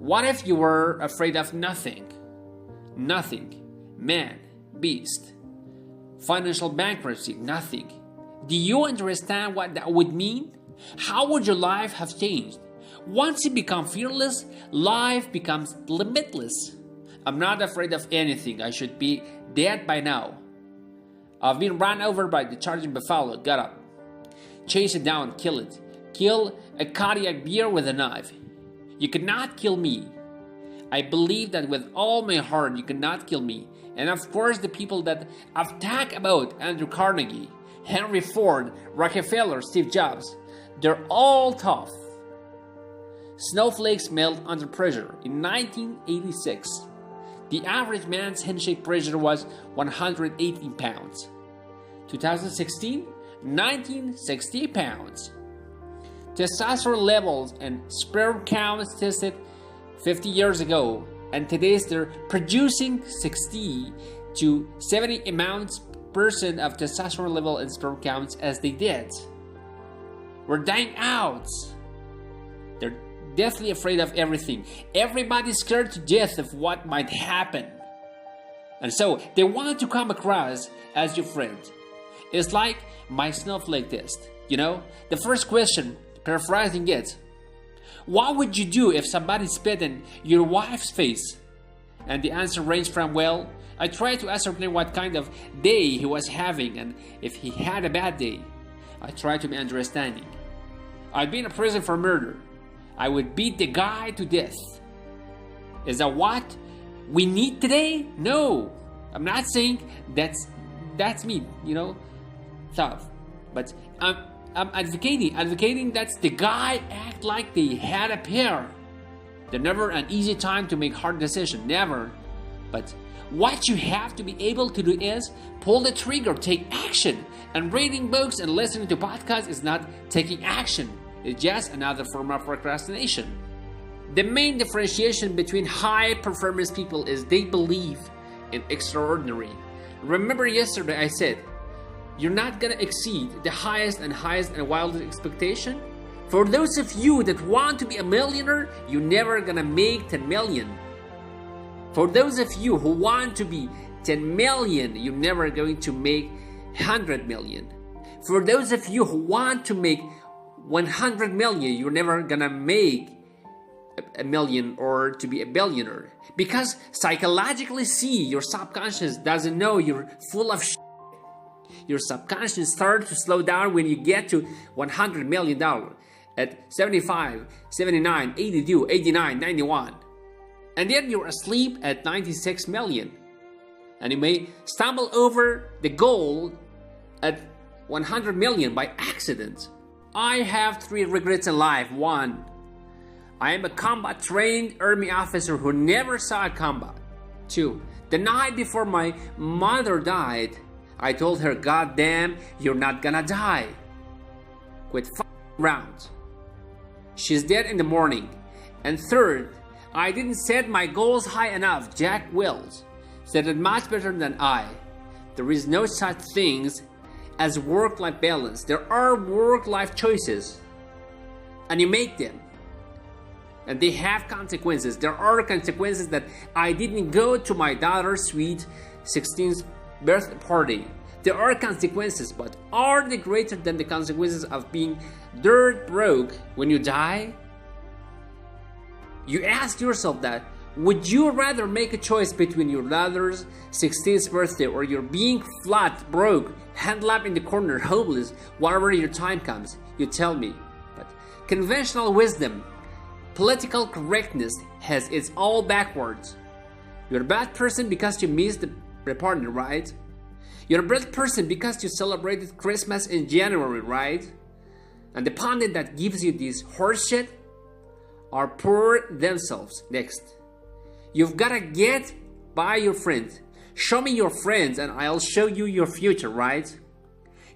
What if you were afraid of nothing? Nothing. Man, beast. Financial bankruptcy, nothing. Do you understand what that would mean? How would your life have changed? Once you become fearless, life becomes limitless. I'm not afraid of anything. I should be dead by now. I've been run over by the charging buffalo. Got up. Chase it down, kill it. Kill a cognac beer with a knife. You cannot kill me. I believe that with all my heart you cannot kill me. And of course the people that I've talked about, Andrew Carnegie, Henry Ford, Rockefeller, Steve Jobs, they're all tough. Snowflakes melt under pressure. In 1986, the average man's handshake pressure was 118 pounds. 2016, 1960 pounds. Testosterone levels and sperm counts tested 50 years ago, and today they're producing 60 to 70 amounts percent of testosterone level and sperm counts as they did. We're dying out. They're deathly afraid of everything. Everybody's scared to death of what might happen. And so they want to come across as your friend. It's like my snowflake test. The first question, paraphrasing it, what would you do if somebody spit in your wife's face? And the answer ranged from, well, I tried to ascertain what kind of day he was having, and if he had a bad day, I tried to be understanding. I'd be in a prison for murder. I would beat the guy to death. Is that what we need today? No. I'm not saying that's me, tough. But I'm advocating that the guy act like they had a pair. There's never an easy time to make hard decisions, never. But what you have to be able to do is pull the trigger, take action. And reading books and listening to podcasts is not taking action. It's just another form of procrastination. The main differentiation between high performance people is they believe in extraordinary. Remember yesterday I said, you're not gonna exceed the highest and wildest expectation. For those of you that want to be a millionaire, you're never gonna make 10 million. For those of you who want to be 10 million, you're never going to make 100 million. For those of you who want to make 100 million, you're never gonna make a million or to be a billionaire. Because psychologically, your subconscious doesn't know you're full of shit. Your subconscious starts to slow down when you get to $100 million at 75, 79, 82, 89, 91. And then you're asleep at 96 million. And you may stumble over the goal at 100 million by accident. I have 3 regrets in life. 1, I am a combat trained army officer who never saw a combat. 2, the night before my mother died, I told her, God damn, you're not gonna die. Quit around. She's dead in the morning. And 3rd, I didn't set my goals high enough. Jack Welch said it much better than I. There is no such things as work-life balance. There are work-life choices, and you make them, and they have consequences. There are consequences that I didn't go to my daughter's sweet 16th birthday party. There are consequences, but are they greater than the consequences of being dirt broke when you die? You ask yourself that. Would you rather make a choice between your daughter's 16th birthday or your being flat, broke, hand up in the corner, homeless, whatever your time comes? You tell me. But conventional wisdom, political correctness has its all backwards. You're a bad person because you missed the party, right? You're a bad person because you celebrated Christmas in January, right? And the pundit that gives you this horseshit are poor themselves. Next. You've got to get by your friends. Show me your friends and I'll show you your future, right?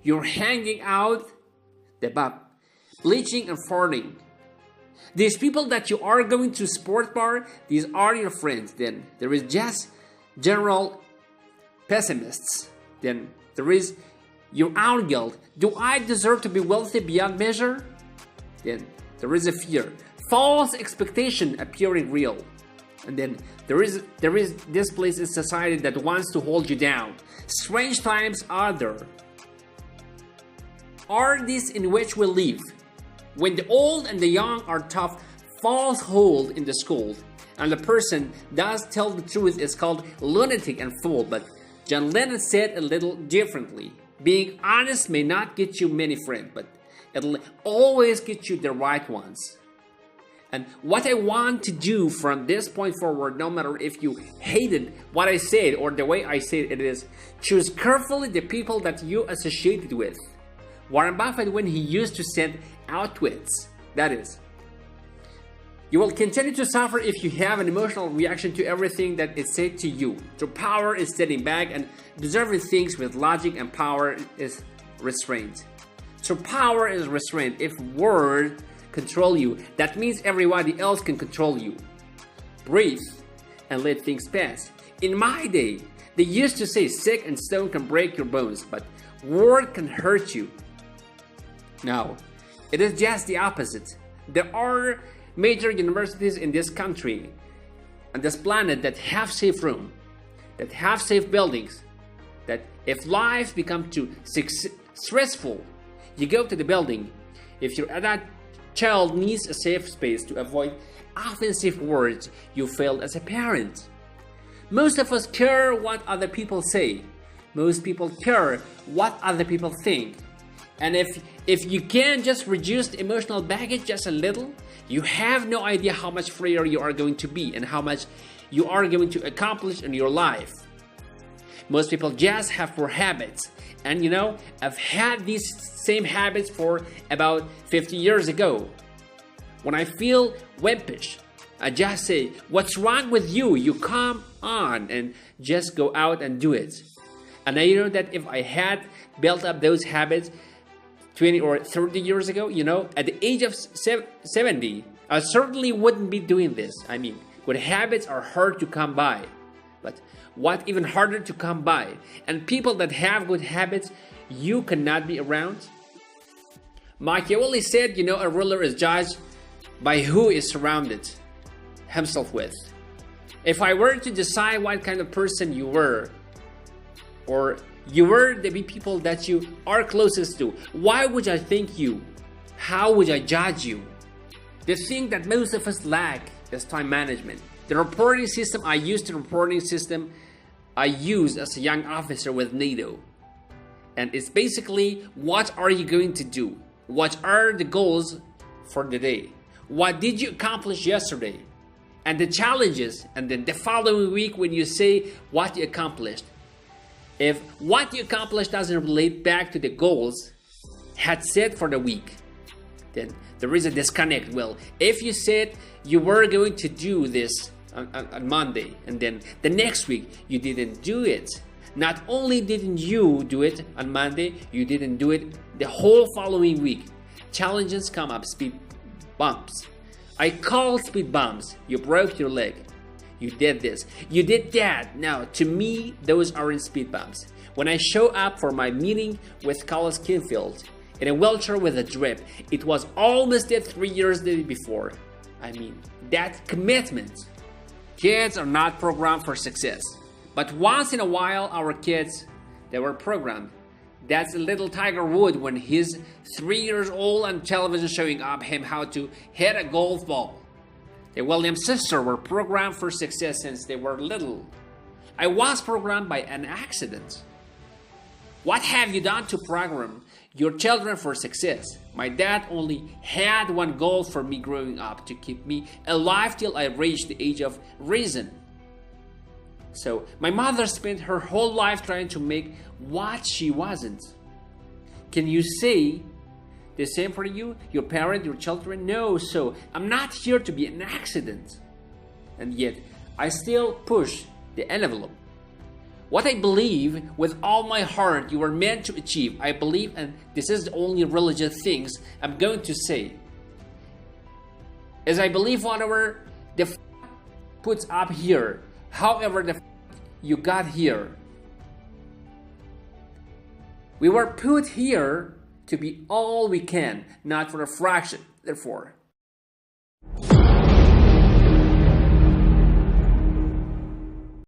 You're hanging out the bub, bleaching and farting. These people that you are going to sport bar, these are your friends. Then there is just general pessimists. Then there is your own guilt. Do I deserve to be wealthy beyond measure? Then there is a fear. false expectation appearing real. And then there is this place in society that wants to hold you down. Strange times are there. Are these in which we live? When the old and the young are tough, false hold in the school, and the person does tell the truth is called lunatic and fool. But John Lennon said a little differently. Being honest may not get you many friends, but it'll always get you the right ones. And what I want to do from this point forward, no matter if you hated what I said or the way I said it, is choose carefully the people that you associated with. Warren Buffett, when he used to send out tweets, that is, you will continue to suffer if you have an emotional reaction to everything that is said to you. True power is stepping back and observing things with logic, and power is restraint. True power is restraint. If words control you, that means everybody else can control you. Breathe and let things pass. In my day, they used to say stick and stone can break your bones, but word can hurt you. Now, it is just the opposite. There are major universities in this country and this planet that have safe room, that have safe buildings, that if life becomes too stressful, you go to the building. If your adult child needs a safe space to avoid offensive words, you failed as a parent. Most of us care what other people say. Most people care what other people think. And if you can just reduce the emotional baggage just a little, you have no idea how much freer you are going to be and how much you are going to accomplish in your life. Most people just have poor habits. And you know, I've had these same habits for about 50 years ago. When I feel wimpish, I just say, what's wrong with you? You come on and just go out and do it. And I know that if I had built up those habits 20 or 30 years ago, you know, at the age of 70, I certainly wouldn't be doing this. I mean, good habits are hard to come by. But what even harder to come by? And people that have good habits, you cannot be around. Machiavelli said, you know, a ruler is judged by who is surrounded himself with. If I were to decide what kind of person you were, or you were the people that you are closest to, why would I think you? How would I judge you? The thing that most of us lack is time management. The reporting system I used, the reporting system I used as a young officer with NATO. And it's basically, what are you going to do? What are the goals for the day? What did you accomplish yesterday? And the challenges, and then the following week when you say what you accomplished. If what you accomplished doesn't relate back to the goals had set for the week, then there is a disconnect. Well, if you said you were going to do this on Monday, and then the next week you didn't do it, not only didn't you do it on Monday, you didn't do it the whole following week. Challenges come up, speed bumps. I call speed bumps. You broke your leg. You did this. You did that. Now, to me, those aren't speed bumps. When I show up for my meeting with Carlos Kinfield in a wheelchair with a drip, it was almost dead 3 years before. I mean, that commitment. Kids are not programmed for success. But once in a while, our kids, they were programmed. That's a little Tiger Woods when he's 3 years old on television showing up him how to hit a golf ball. The Williams sisters were programmed for success since they were little. I was programmed by an accident. What have you done to program your children for success? My dad only had one goal for me growing up, to keep me alive till I reached the age of reason. So my mother spent her whole life trying to make what she wasn't. Can you say the same for you, your parent, your children? No, so I'm not here to be an accident. And yet, I still push the envelope. What I believe with all my heart you were meant to achieve, I believe, and this is the only religious things I'm going to say, is I believe whatever the puts up here, however the you got here, we were put here to be all we can, not for a fraction. Therefore,